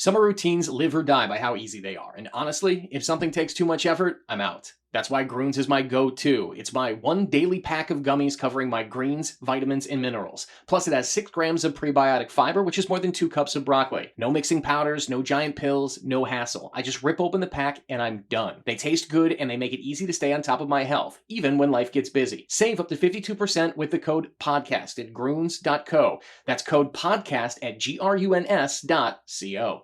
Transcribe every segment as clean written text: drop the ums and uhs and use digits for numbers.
Summer routines live or die by how easy they are, and honestly, if something takes too much effort, I'm out. That's why Groons is my go-to. It's my one daily pack of gummies covering my greens, vitamins, and minerals. Plus, it has 6 grams of prebiotic fiber, which is more than 2 cups of broccoli. No mixing powders, no giant pills, no hassle. I just rip open the pack and I'm done. They taste good and they make it easy to stay on top of my health, even when life gets busy. Save up to 52% with the code PODCAST at Groons.co. That's code PODCAST at GRUNS.co.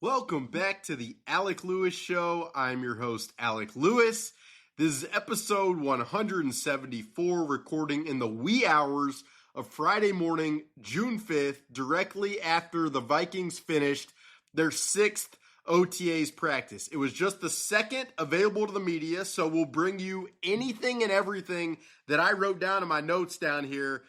Welcome back to the Alec Lewis Show. I'm your host, Alec Lewis. This is episode 174, recording in the wee hours of Friday morning, June 5th, directly after the Vikings finished their 6th OTAs practice. It was just the second available to the media, so we'll bring you anything and everything that I wrote down in my notes down here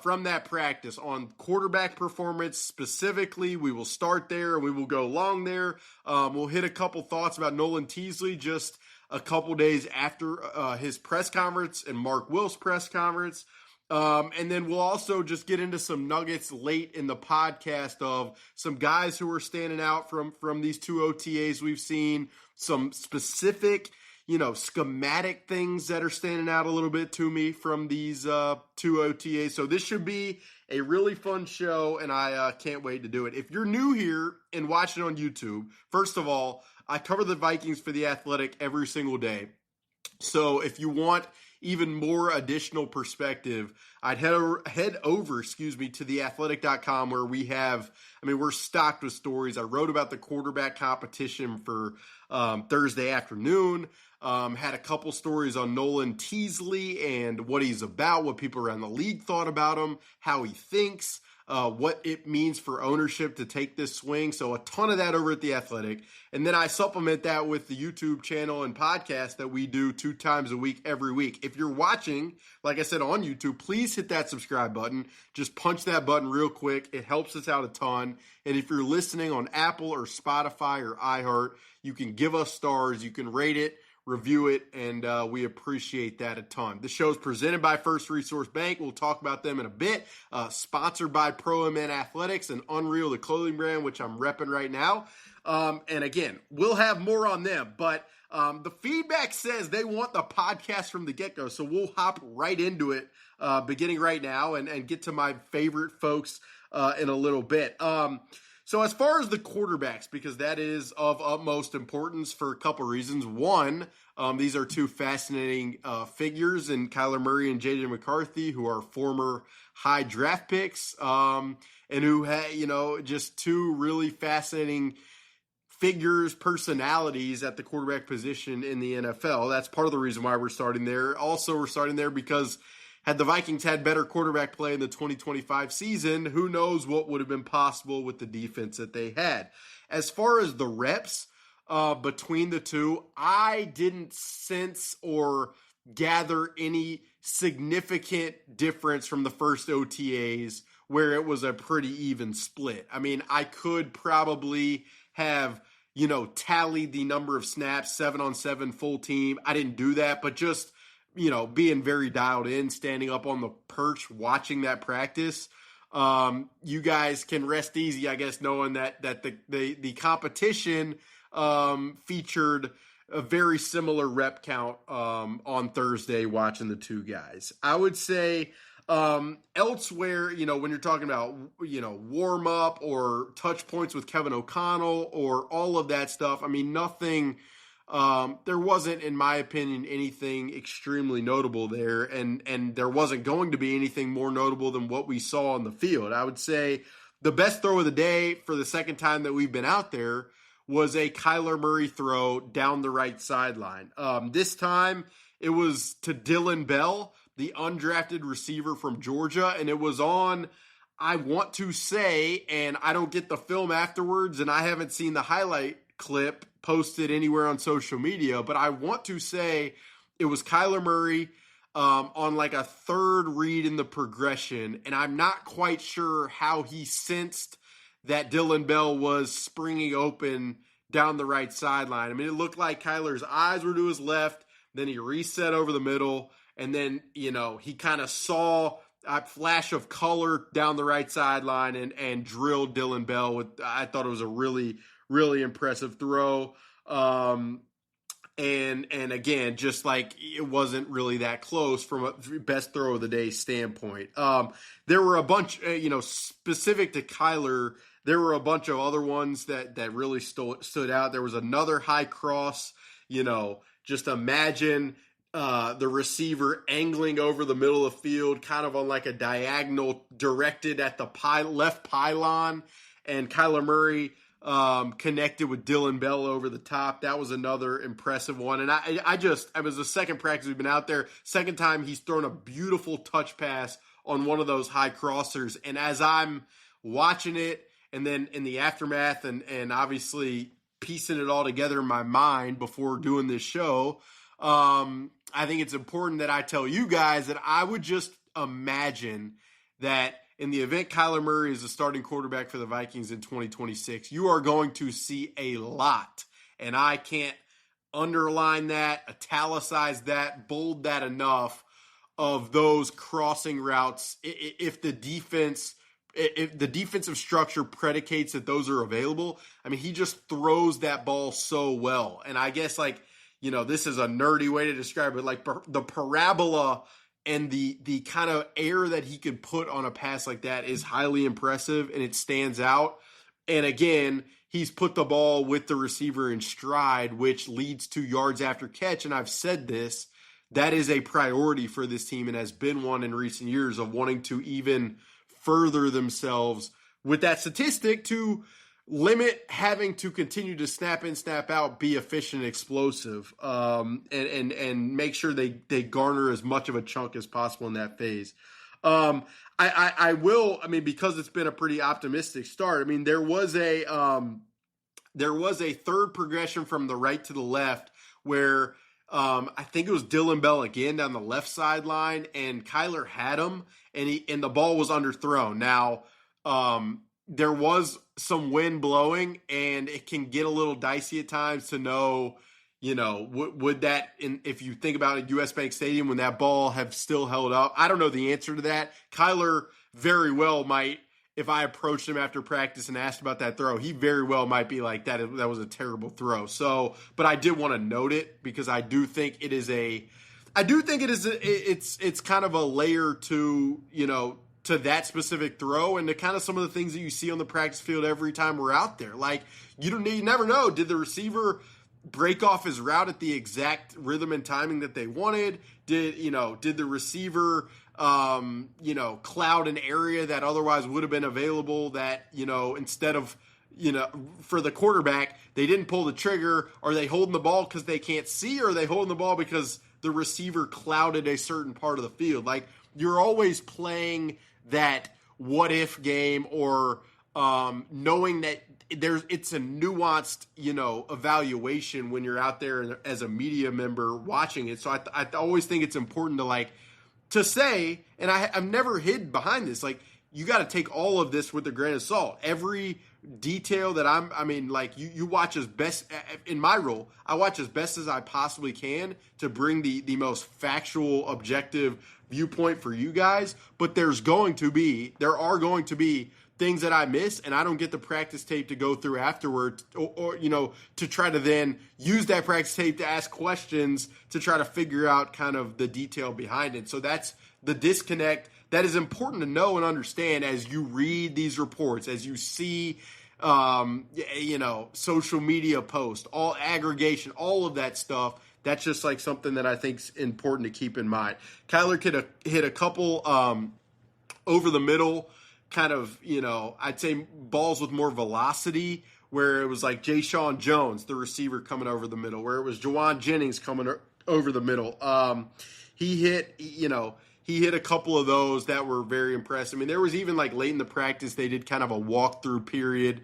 from that practice on quarterback performance specifically. We will start there and we will go long there. We'll hit a couple thoughts about Nolan Teasley just a couple days after his press conference and Mark Wilf's press conference. And then we'll also just get into some nuggets late in the podcast of some guys who are standing out from these 2 OTAs we've seen, some specific schematic things that are standing out a little bit to me from these 2 OTAs. So this should be a really fun show, and I can't wait to do it. If you're new here and watching on YouTube, first of all, I cover the Vikings for The Athletic every single day. So if you want even more additional perspective, I'd head over to theathletic.com where we're stocked with stories. I wrote about the quarterback competition for Thursday afternoon. Had a couple stories on Nolan Teasley and what he's about, what people around the league thought about him, how he thinks, what it means for ownership to take this swing. So a ton of that over at The Athletic. And then I supplement that with the YouTube channel and podcast that we do 2 times a week, every week. If you're watching, like I said, on YouTube, please hit that subscribe button. Just punch that button real quick. It helps us out a ton. And if you're listening on Apple or Spotify or iHeart, you can give us stars. You can rate it, review it, and we appreciate that a ton. The show is presented by First Resource Bank. We'll talk about them in a bit. Sponsored by Pro MN Athletics and Unreal, the clothing brand, which I'm repping right now. And again, we'll have more on them, but the feedback says they want the podcast from the get-go, so we'll hop right into it beginning right now and get to my favorite folks in a little bit. So as far as the quarterbacks, because that is of utmost importance for a couple reasons. One, these are 2 fascinating figures in Kyler Murray and J.J. McCarthy, who are former high draft picks, and who had, just 2 really fascinating figures, personalities at the quarterback position in the NFL. That's part of the reason why we're starting there. Also, we're starting there because had the Vikings had better quarterback play in the 2025 season, who knows what would have been possible with the defense that they had. As far as the reps between the 2, I didn't sense or gather any significant difference from the first OTAs where it was a pretty even split. I mean, I could probably have, tallied the number of snaps, 7-on-7 full team. I didn't do that, but just being very dialed in, standing up on the perch, watching that practice. You guys can rest easy, I guess, knowing that the competition featured a very similar rep count on Thursday watching the 2 guys. I would say elsewhere, when you're talking about, warm up or touch points with Kevin O'Connell or all of that stuff, nothing. There wasn't, in my opinion, anything extremely notable there, and there wasn't going to be anything more notable than what we saw on the field. I would say the best throw of the day for the second time that we've been out there was a Kyler Murray throw down the right sideline. This time it was to Dylan Bell, the undrafted receiver from Georgia, and it was on, I want to say, and I don't get the film afterwards, and I haven't seen the highlight clip posted anywhere on social media, but I want to say it was Kyler Murray on like a 3rd read in the progression, and I'm not quite sure how he sensed that Dylan Bell was springing open down the right sideline. I mean, it looked like Kyler's eyes were to his left, then he reset over the middle, and then, he kind of saw a flash of color down the right sideline and drilled Dylan Bell. I thought it was a really, really impressive throw. And again, just like it wasn't really that close from a best throw of the day standpoint. There were a bunch, specific to Kyler, there were a bunch of other ones that really stood out. There was another high cross, just imagine the receiver angling over the middle of the field, kind of on like a diagonal directed at the left pylon, and Kyler Murray connected with Dylan Bell over the top. That was another impressive one. And it was the second practice we've been out there. Second time he's thrown a beautiful touch pass on one of those high crossers. And as I'm watching it, and then in the aftermath and obviously piecing it all together in my mind before doing this show, I think it's important that I tell you guys that I would just imagine that in the event Kyler Murray is the starting quarterback for the Vikings in 2026, you are going to see a lot. And I can't underline that, italicize that, bold that enough of those crossing routes. If the defensive structure predicates that those are available, I mean, he just throws that ball so well. And I guess this is a nerdy way to describe it, like the parabola and the kind of air that he could put on a pass like that is highly impressive, and it stands out. And again, he's put the ball with the receiver in stride, which leads to yards after catch. And I've said this, that is a priority for this team and has been one in recent years of wanting to even further themselves with that statistic to limit having to continue to snap in, snap out, be efficient, explosive, and make sure they garner as much of a chunk as possible in that phase. I will, because it's been a pretty optimistic start. I mean, there was a third progression from the right to the left where I think it was Dylan Bell again down the left sideline, and Kyler had him, and the ball was underthrown. Now, there was some wind blowing, and it can get a little dicey at times to know, would that, if you think about it, US Bank Stadium, when that ball have still held up? I don't know the answer to that. Kyler very well might, if I approached him after practice and asked about that throw, he very well might be like, that was a terrible throw. So, but I did want to note it because I do think it's kind of a layer to, to that specific throw and to kind of some of the things that you see on the practice field every time we're out there. Like, you never know. Did the receiver break off his route at the exact rhythm and timing that they wanted? Did the receiver, cloud an area that otherwise would have been available that, instead of, for the quarterback, they didn't pull the trigger? Are they holding the ball because they can't see, or are they holding the ball because the receiver clouded a certain part of the field? Like, you're always playing that what if game, or knowing that it's a nuanced, evaluation when you're out there as a media member watching it. So I always think it's important to say, and I've never hid behind this, like, you got to take all of this with a grain of salt. Every detail that you watch as best, in my role, I watch as best as I possibly can to bring the most factual, objective viewpoint for you guys. But there are going to be things that I miss, and I don't get the practice tape to go through afterward, or to try to then use that practice tape to ask questions to try to figure out kind of the detail behind it. So that's the disconnect that is important to know and understand as you read these reports, as you see, social media posts, all aggregation, all of that stuff. That's just like something that I think is important to keep in mind. Kyler could hit a couple over the middle, kind of, I'd say balls with more velocity, where it was like Jay-Sean Jones, the receiver, coming over the middle, where it was Juwan Jennings coming over the middle. He hit a couple of those that were very impressive. I mean, there was even like late in the practice, they did kind of a walkthrough period,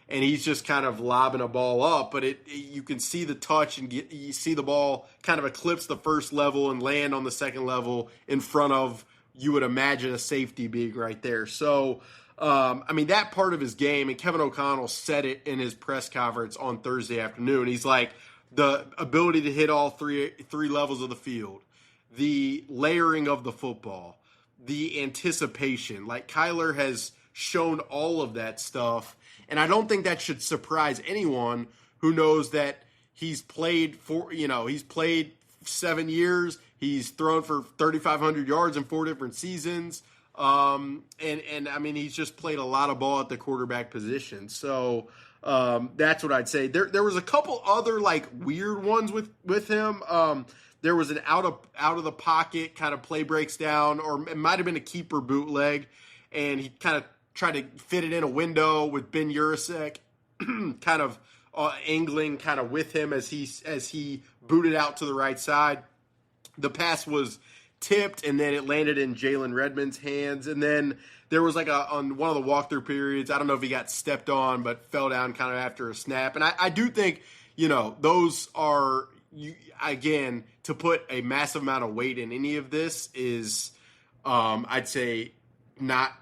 and he's just kind of lobbing a ball up, but you can see the touch, and you see the ball kind of eclipse the first level and land on the second level in front of, you would imagine, a safety being right there. So I mean, that part of his game, and Kevin O'Connell said it in his press conference on Thursday afternoon. He's like, the ability to hit all three levels of the field, the layering of the football, the anticipation. Like, Kyler has shown all of that stuff, and I don't think that should surprise anyone who knows that he's played 7 years. He's thrown for 3,500 yards in 4 different seasons. And I mean, he's just played a lot of ball at the quarterback position. So that's what I'd say. There was a couple other like weird ones with him. There was an out of the pocket kind of play breaks down, or it might have been a keeper bootleg, and he kind of tried to fit it in a window with Ben Urasek, kind of angling kind of with him as he booted out to the right side. The pass was tipped, and then it landed in Jalen Redmond's hands. And then there was like on one of the walkthrough periods, I don't know if he got stepped on, but fell down kind of after a snap. And I do think, those are, again, to put a massive amount of weight in any of this is, I'd say, not,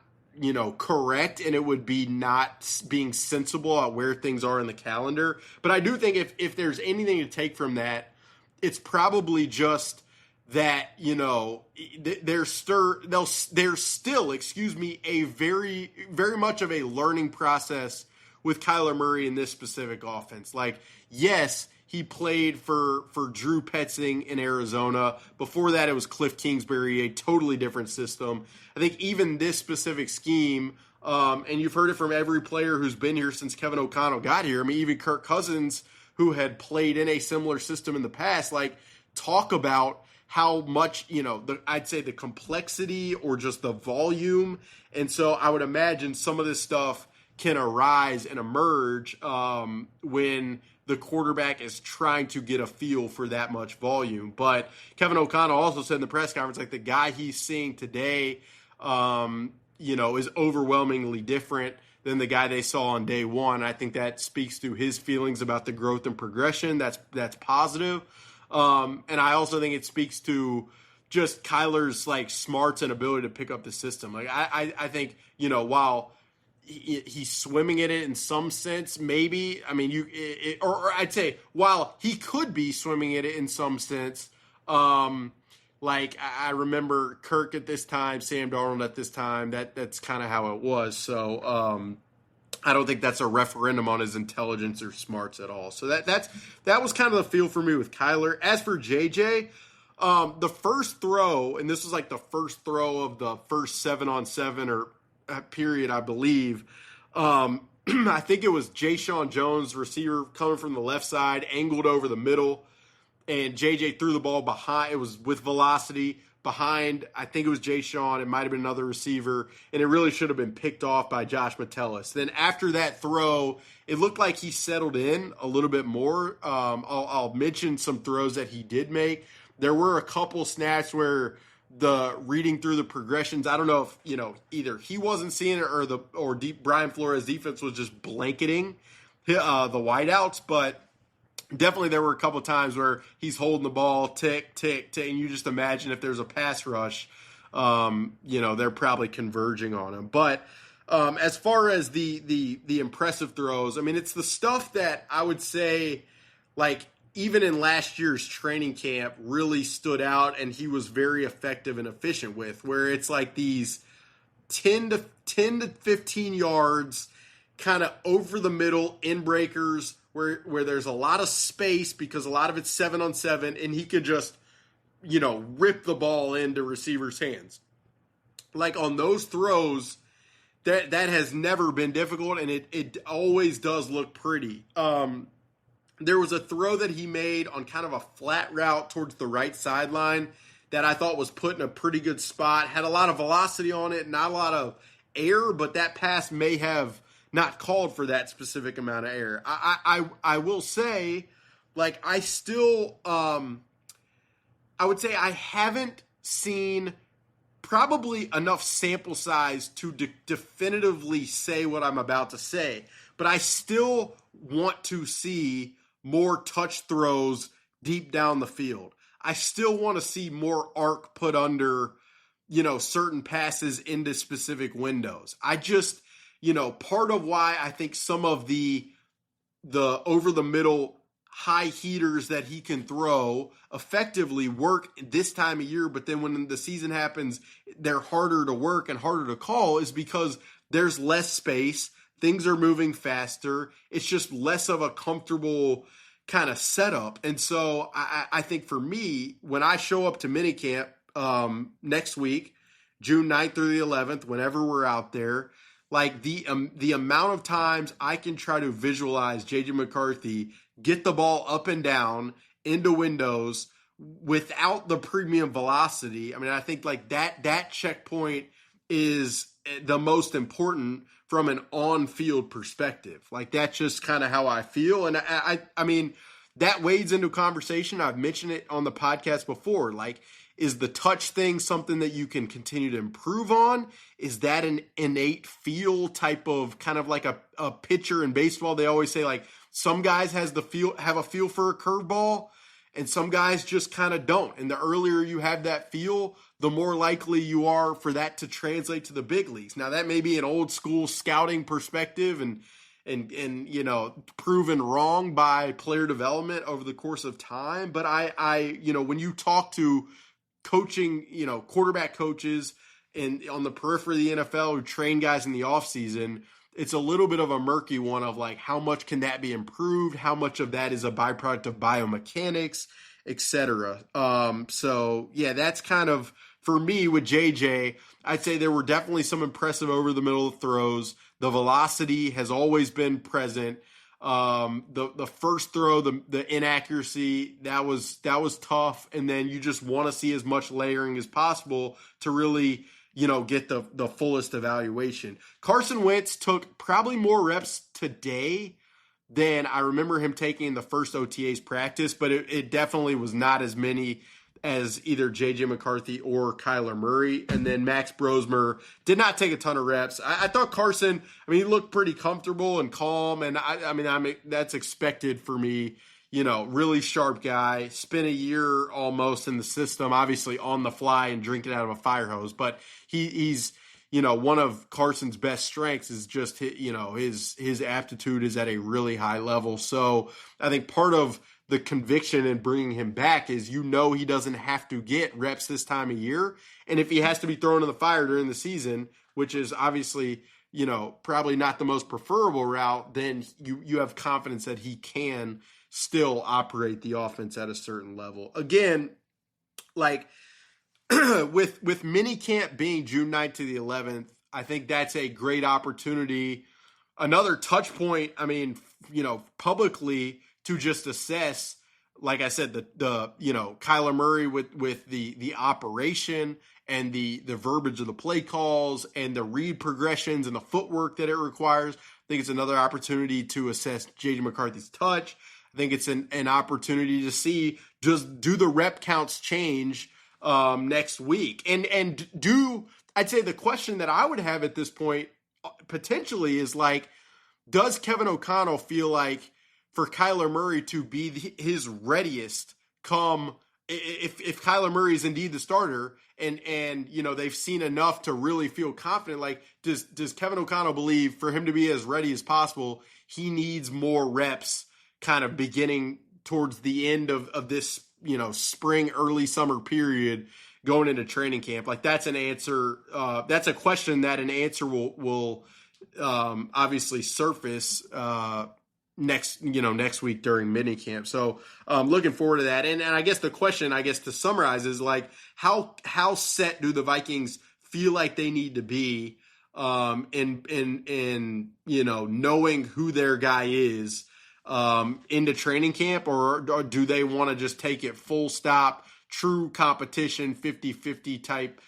correct, and it would be not being sensible at where things are in the calendar. But I do think if there's anything to take from that, it's probably just that, there's still, a very, very much of a learning process with Kyler Murray in this specific offense. Like, yes, he played for Drew Petzing in Arizona. Before that, it was Cliff Kingsbury, a totally different system. I think even this specific scheme, and you've heard it from every player who's been here since Kevin O'Connell got here. I mean, even Kirk Cousins, who had played in a similar system in the past, like, talk about how much, I'd say the complexity or just the volume. And so I would imagine some of this stuff can arise and emerge when the quarterback is trying to get a feel for that much volume. But Kevin O'Connell also said in the press conference, like, the guy he's seeing today, is overwhelmingly different than the guy they saw on day one. I think that speaks to his feelings about the growth and progression. That's positive. And I also think it speaks to just Kyler's like smarts and ability to pick up the system. Like I think, while he's swimming in it in some sense, maybe, I mean, or I'd say while he could be swimming in it in some sense, like I remember Kirk at this time, Sam Darnold at this time, that's kind of how it was. So, I don't think that's a referendum on his intelligence or smarts at all. So that was kind of the feel for me with Kyler. As for JJ, the first throw, and this was like the first throw of the first 7-on-7 or period, I believe. I think it was Jay-Sean Jones, receiver coming from the left side, angled over the middle, and JJ threw the ball behind. It was with velocity behind, I think it was Jay-Sean, it might have been another receiver, and it really should have been picked off by Josh Metellus. Then after that throw, it looked like he settled in a little bit more. I'll mention some throws that he did make. There were a couple snaps where the reading through the progressions, I don't know if, either he wasn't seeing it or Brian Flores' defense was just blanketing the wideouts, but definitely there were a couple of times where he's holding the ball, tick, tick, tick, and you just imagine if there's a pass rush, they're probably converging on him. But as far as the impressive throws, I mean, it's the stuff that I would say, like, even in last year's training camp really stood out and he was very effective and efficient with, where it's like these 10 to 15 yards kind of over the middle in breakers where there's a lot of space because a lot of it's 7-on-7 and he could just, rip the ball into receivers' hands. Like on those throws, that has never been difficult and it always does look pretty. There was a throw that he made on kind of a flat route towards the right sideline that I thought was put in a pretty good spot. Had a lot of velocity on it, not a lot of air, but that pass may have not called for that specific amount of air. I will say, like, I still, I would say I haven't seen probably enough sample size to definitively say what I'm about to say, but I still want to see more touch throws deep down the field. I still want to see more arc put under, certain passes into specific windows. I just, part of why I think some of the over the middle high heaters that he can throw effectively work this time of year, but then when the season happens, they're harder to work and harder to call, is because there's less space. Things are moving faster. It's just less of a comfortable kind of setup. And so I think for me, when I show up to minicamp next week, June 9th through the 11th, whenever we're out there, like the amount of times I can try to visualize J.J. McCarthy get the ball up and down into windows without the premium velocity. I mean, I think like that checkpoint is the most important from an on-field perspective. Like that's just kind of how I feel. And I mean, that wades into conversation. I've mentioned it on the podcast before. Like, is the touch thing something that you can continue to improve on? Is that an innate feel type of kind of like a pitcher in baseball? They always say like some guys have a feel for a curveball and some guys just kind of don't. And the earlier you have that feel, the more likely you are for that to translate to the big leagues. Now that may be an old school scouting perspective and proven wrong by player development over the course of time. But I when you talk to coaching, quarterback coaches and on the periphery of the NFL who train guys in the offseason, it's a little bit of a murky one of like, how much can that be improved? How much of that is a byproduct of biomechanics, etc. So yeah, that's kind of, for me with JJ, I'd say there were definitely some impressive over the middle throws. The velocity has always been present. The first throw, the inaccuracy, that was tough. And then you just want to see as much layering as possible to really, get the fullest evaluation. Carson Wentz took probably more reps today than I remember him taking in the first OTAs practice, but it definitely was not as many as either J.J. McCarthy or Kyler Murray. And then Max Brosmer did not take a ton of reps. I thought Carson, he looked pretty comfortable and calm. And that's expected for me. Really sharp guy, spent a year almost in the system, obviously on the fly and drinking out of a fire hose. But he's one of Carson's best strengths is just, his aptitude is at a really high level. So I think part of the conviction in bringing him back is, he doesn't have to get reps this time of year. And if he has to be thrown in the fire during the season, which is obviously, probably not the most preferable route, then you have confidence that he can still operate the offense at a certain level. Again, like with minicamp being June 9th to the 11th, I think that's a great opportunity. Another touch point, publicly, to just assess, like I said, the Kyler Murray with the operation and the verbiage of the play calls and the read progressions and the footwork that it requires. I think it's another opportunity to assess J.J. McCarthy's touch. I think it's an opportunity to see, do the rep counts change next week? And I'd say the question that I would have at this point potentially is like, does Kevin O'Connell feel like for Kyler Murray to be his readiest come if Kyler Murray is indeed the starter and they've seen enough to really feel confident, like does Kevin O'Connell believe for him to be as ready as possible, he needs more reps kind of beginning towards the end of this, spring, early summer period going into training camp? Like that's an answer. That's a question that an answer will obviously surface next week during minicamp. So looking forward to that. And I guess the question, to summarize is like, how set do the Vikings feel like they need to be in knowing who their guy is into training camp, or do they want to just take it full stop, true competition, 50-50 type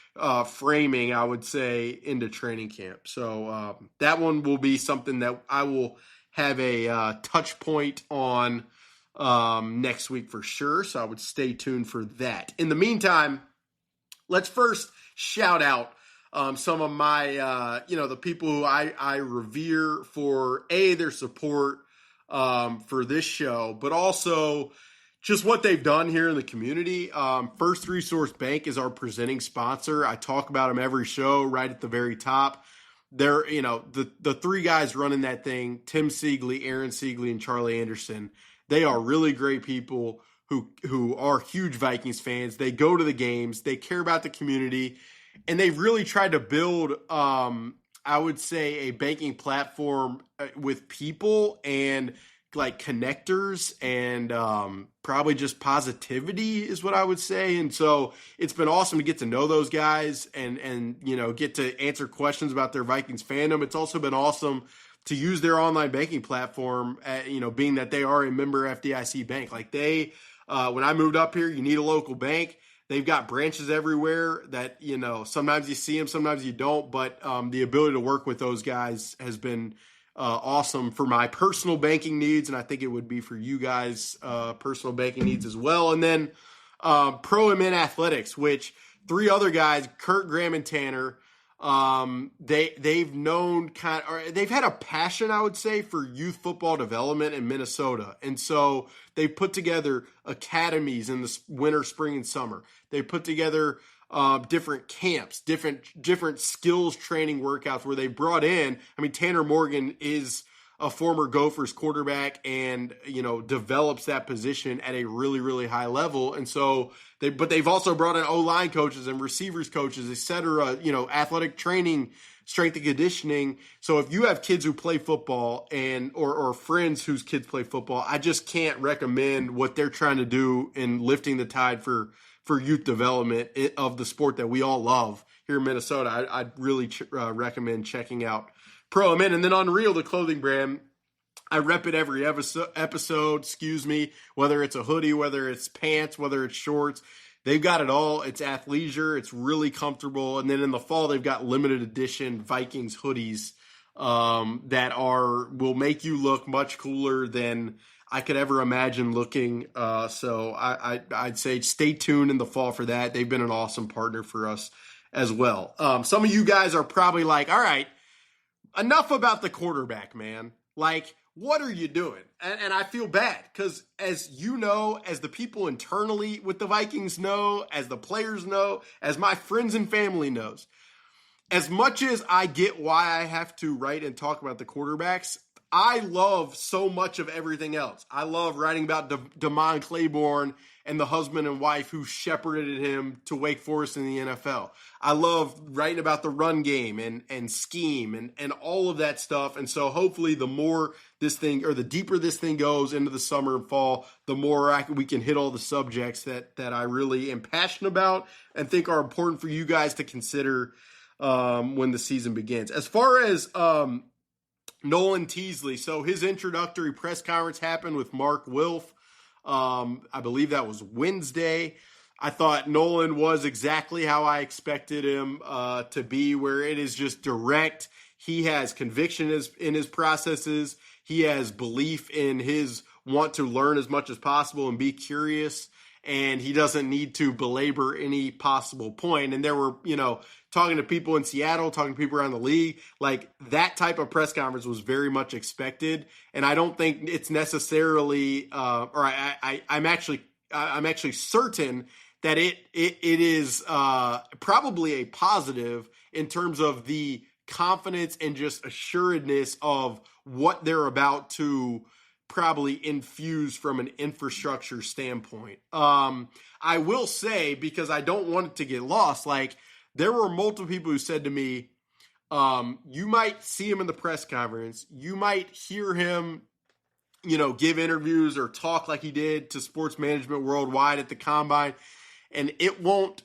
framing, I would say, into training camp? So that one will be something that I will have a touch point on next week for sure. So I would stay tuned for that. In the meantime, let's first shout out some of my, the people who I revere for their support for this show, but also just what they've done here in the community. First Resource Bank is our presenting sponsor. I talk about them every show right at the very top. They're, the three guys running that thing, Tim Siegley, Aaron Siegley, and Charlie Anderson, they are really great people who are huge Vikings fans. They go to the games. They care about the community. And they've really tried to build, I would say, a banking platform with people and like connectors and probably just positivity is what I would say. And so it's been awesome to get to know those guys and get to answer questions about their Vikings fandom. It's also been awesome to use their online banking platform, being that they are a member FDIC bank. Like when I moved up here, you need a local bank. They've got branches everywhere that, sometimes you see them, sometimes you don't. But the ability to work with those guys has been awesome for my personal banking needs, and I think it would be for you guys' personal banking needs as well. And then Pro and Men Athletics, which three other guys, Kurt, Graham, and Tanner, they've known they've had a passion, I would say, for youth football development in Minnesota. And so they put together academies in the winter, spring, and summer. They put together different camps, different skills training workouts where they brought in, Tanner Morgan is a former Gophers quarterback and, develops that position at a really, really high level. And so they've also brought in O-line coaches and receivers coaches, et cetera, athletic training, strength and conditioning. So if you have kids who play football or friends whose kids play football, I just can't recommend what they're trying to do in lifting the tide for youth development of the sport that we all love here in Minnesota. I'd really recommend checking out Pro Men. And then Unreal, the clothing brand, I rep it every episode, whether it's a hoodie, whether it's pants, whether it's shorts. They've got it all. It's athleisure. It's really comfortable. And then in the fall, they've got limited edition Vikings hoodies that will make you look much cooler than I could ever imagine looking. So I'd say stay tuned in the fall for that. They've been an awesome partner for us as well. Some of you guys are probably like, all right, enough about the quarterback, man. Like, what are you doing? And I feel bad because as you know, as the people internally with the Vikings know, as the players know, as my friends and family knows, as much as I get why I have to write and talk about the quarterbacks, I love so much of everything else. I love writing about Damon Claiborne and the husband and wife who shepherded him to Wake Forest in the NFL. I love writing about the run game and scheme and all of that stuff. And so hopefully the more this thing, or the deeper this thing goes into the summer and fall, the more we can hit all the subjects that I really am passionate about and think are important for you guys to consider when the season begins. As far as Nolan Teasley, so his introductory press conference happened with Mark Wilf. I believe that was Wednesday. I thought Nolan was exactly how I expected him to be, where it is just direct. He has conviction in his processes. He has belief in his want to learn as much as possible and be curious. And he doesn't need to belabor any possible point. And there were, talking to people in Seattle, talking to people around the league, like that type of press conference was very much expected. And I don't think it's necessarily, I'm actually certain that it is probably a positive in terms of the confidence and just assuredness of what they're about to probably infuse from an infrastructure standpoint. I will say, because I don't want it to get lost, like there were multiple people who said to me, you might see him in the press conference. You might hear him, give interviews or talk like he did to Sports Management Worldwide at the Combine, and it won't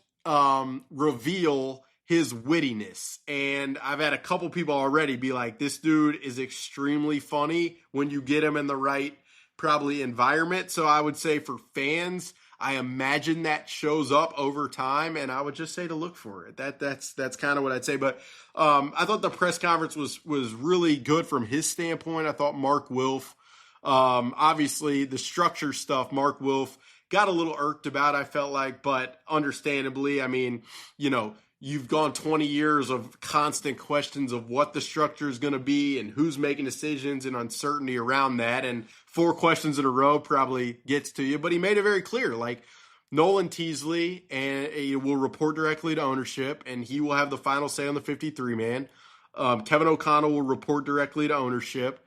reveal his wittiness. And I've had a couple people already be like, this dude is extremely funny when you get him in the right, probably, environment. So I would say for fans, I imagine that shows up over time, and I would just say to look for it. That's kind of what I'd say. But I thought the press conference was really good from his standpoint. I thought Mark Wilf, obviously the structure stuff, Mark Wilf got a little irked about, I felt like, but understandably, you've gone 20 years of constant questions of what the structure is going to be and who's making decisions and uncertainty around that. And 4 questions in a row probably gets to you, but he made it very clear. Like, Nolan Teasley and he will report directly to ownership, and he will have the final say on the 53-man. Kevin O'Connell will report directly to ownership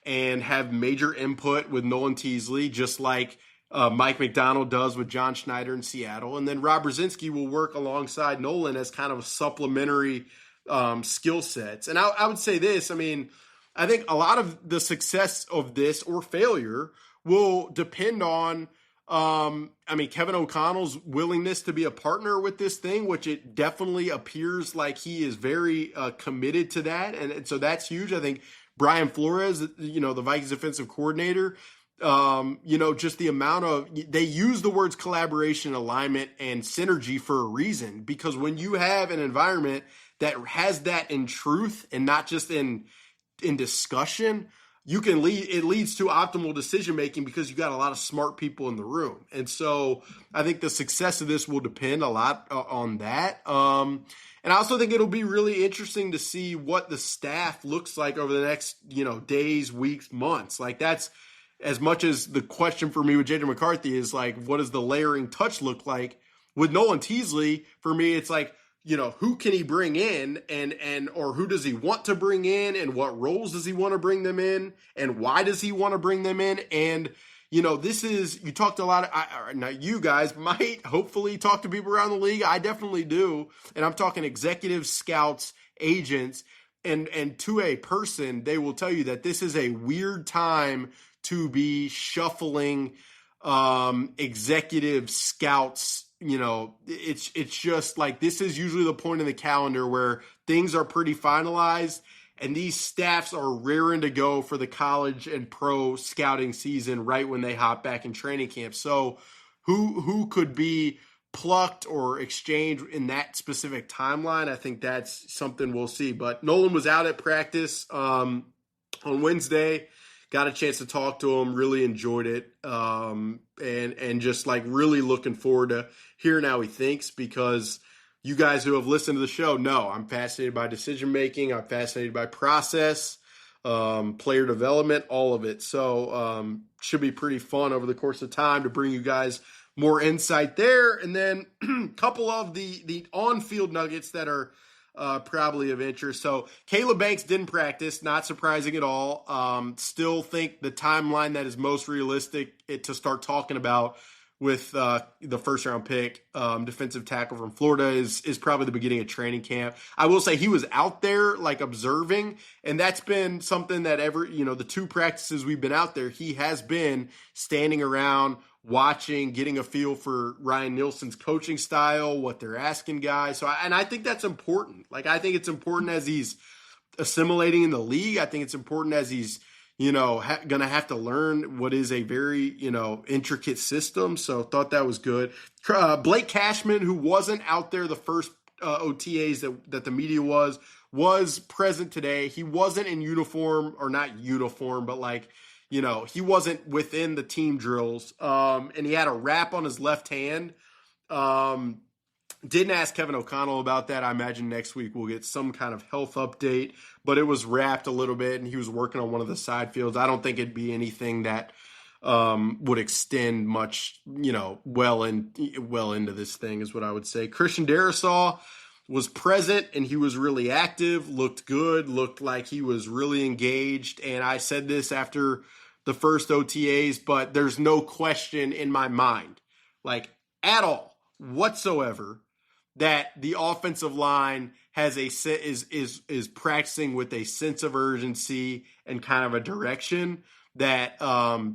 and have major input with Nolan Teasley, just like Mike McDonald does with John Schneider in Seattle. And then Rob Brzezinski will work alongside Nolan as kind of supplementary skill sets. And I would say this, I mean, I think a lot of the success of this or failure will depend on Kevin O'Connell's willingness to be a partner with this thing, which it definitely appears like he is very committed to that. And so that's huge. I think Brian Flores, the Vikings defensive coordinator, just the amount of, they use the words collaboration, alignment, and synergy for a reason, because when you have an environment that has that in truth and not just in discussion, it leads to optimal decision making because you got a lot of smart people in the room. And so I think the success of this will depend a lot on that. And I also think it'll be really interesting to see what the staff looks like over the next, days, weeks, months. Like, that's as much as the question for me with J.J. McCarthy is like, what does the layering touch look like? With Nolan Teasley, for me, it's like, who can he bring in or who does he want to bring in and what roles does he want to bring them in and why does he want to bring them in? And, this is, you talked a lot, now you guys might hopefully talk to people around the league. I definitely do. And I'm talking executives, scouts, agents, and to a person, they will tell you that this is a weird time to be shuffling executive scouts. It's just like, this is usually the point in the calendar where things are pretty finalized and these staffs are raring to go for the college and pro scouting season right when they hop back in training camp. So who could be plucked or exchanged in that specific timeline? I think that's something we'll see. But Nolan was out at practice on Wednesday. Got a chance to talk to him, really enjoyed it, and just like really looking forward to hearing how he thinks, because you guys who have listened to the show know I'm fascinated by decision making, I'm fascinated by process, player development, all of it. So should be pretty fun over the course of time to bring you guys more insight there, and then a couple of the on-field nuggets that are probably of interest. So Caleb Banks didn't practice, not surprising at all. Still think the timeline that is most realistic to start talking about with the first round pick, defensive tackle from Florida, is probably the beginning of training camp. I will say he was out there like observing, and that's been something that the 2 practices we've been out there, he has been standing around, watching, getting a feel for Ryan Nielsen's coaching style, what they're asking guys. So, I think that's important. Like, I think it's important as he's assimilating in the league. I think it's important as he's, going to have to learn what is a very, intricate system. So thought that was good. Blake Cashman, who wasn't out there the first OTAs that the media was present today. He wasn't in uniform, or not uniform, but like, he wasn't within the team drills, and he had a wrap on his left hand. Didn't ask Kevin O'Connell about that. I imagine next week we'll get some kind of health update, but it was wrapped a little bit, and he was working on one of the side fields. I don't think it'd be anything that would extend much, well into this thing is what I would say. Christian Darrisaw was present, and he was really active, looked good, looked like he was really engaged. And I said this after the first OTAs, but there's no question in my mind, like at all whatsoever, that the offensive line has is practicing with a sense of urgency and kind of a direction that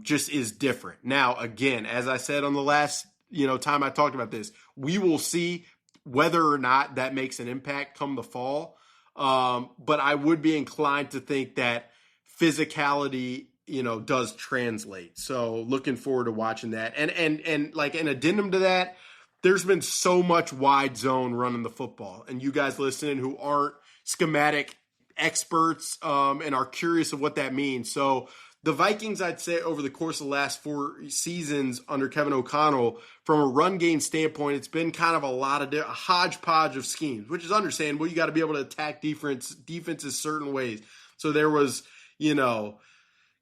just is different. Now, again, as I said on the last time I talked about this, we will see whether or not that makes an impact come the fall. But I would be inclined to think that physicality, does translate. So looking forward to watching that. And like an addendum to that, there's been so much wide zone running the football, and you guys listening who aren't schematic experts and are curious of what that means. So the Vikings, I'd say over the course of the last 4 seasons under Kevin O'Connell, from a run game standpoint, it's been kind of a hodgepodge of schemes, which is understandable. You got to be able to attack defenses certain ways. So there was,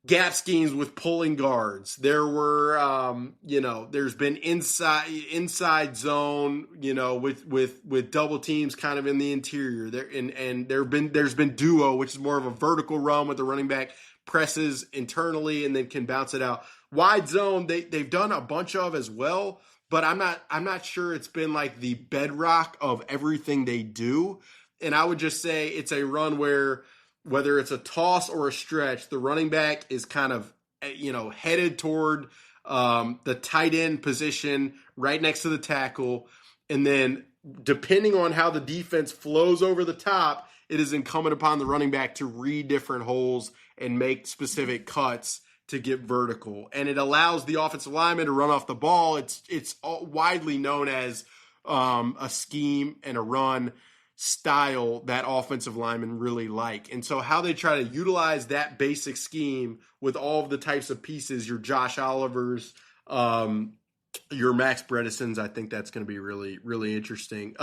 gap schemes with pulling guards. There were, there's been inside zone, with double teams kind of in the interior. There's been duo, which is more of a vertical run with the running back presses internally and then can bounce it out. Wide zone, they've done a bunch of as well, but I'm not sure it's been like the bedrock of everything they do. And I would just say it's a run where, whether it's a toss or a stretch, the running back is kind of, headed toward the tight end position right next to the tackle. And then depending on how the defense flows over the top, it is incumbent upon the running back to read different holes and make specific cuts to get vertical. And it allows the offensive lineman to run off the ball. It's widely known as a scheme and a run style that offensive linemen really like. And so how they try to utilize that basic scheme with all of the types of pieces, your Josh Olivers, your Max Bredesons, I think that's going to be really, really interesting.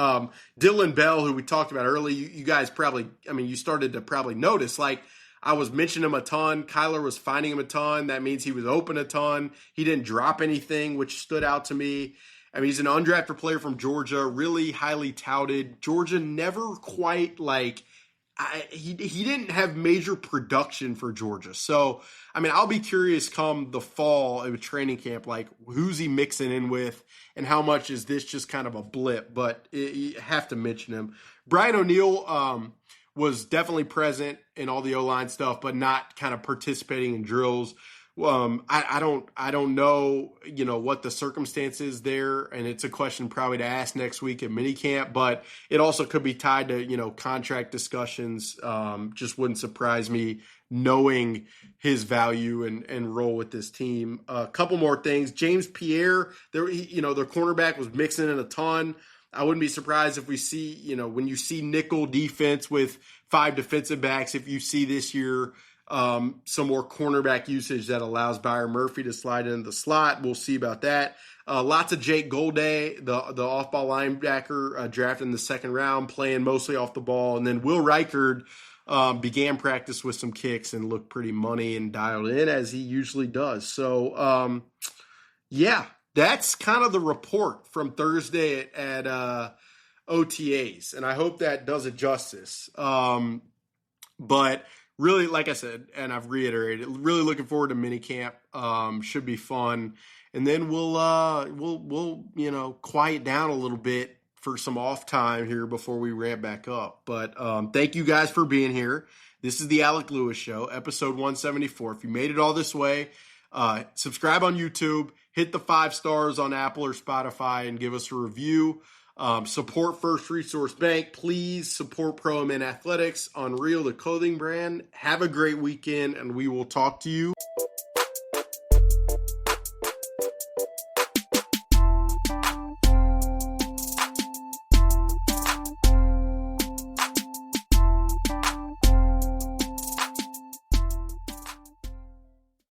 Dylan Bell, who we talked about earlier, you guys probably, you started to probably notice, like, I was mentioning him a ton. Kyler was finding him a ton. That means he was open a ton. He didn't drop anything, which stood out to me. He's an undrafted player from Georgia, really highly touted. Georgia never quite he didn't have major production for Georgia. So, I'll be curious come the fall of training camp, like who's he mixing in with and how much is this just kind of a blip, but you have to mention him. Brian O'Neill was definitely present in all the O-line stuff, but not kind of participating in drills. I don't know, what the circumstances there, and it's a question probably to ask next week at minicamp, but it also could be tied to, contract discussions. Just wouldn't surprise me knowing his value and role with this team. A couple more things. James Pierre, their cornerback was mixing in a ton. I wouldn't be surprised if we see, when you see nickel defense with 5 defensive backs, if you see this year some more cornerback usage that allows Byron Murphy to slide into the slot. We'll see about that. Lots of Jake Golday, the off-ball linebacker drafted in the second round, playing mostly off the ball. And then Will Reichard began practice with some kicks and looked pretty money and dialed in as he usually does. So, that's kind of the report from Thursday at OTAs, and I hope that does it justice. But really, like I said, and I've reiterated, really looking forward to minicamp. Should be fun, and then we'll quiet down a little bit for some off time here before we ramp back up. But thank you guys for being here. This is the Alec Lewis Show, episode 174. If you made it all this way, subscribe on YouTube. Hit the 5 stars on Apple or Spotify and give us a review. Support First Resource Bank. Please support Pro Men Athletics. Unreal, the clothing brand. Have a great weekend, and we will talk to you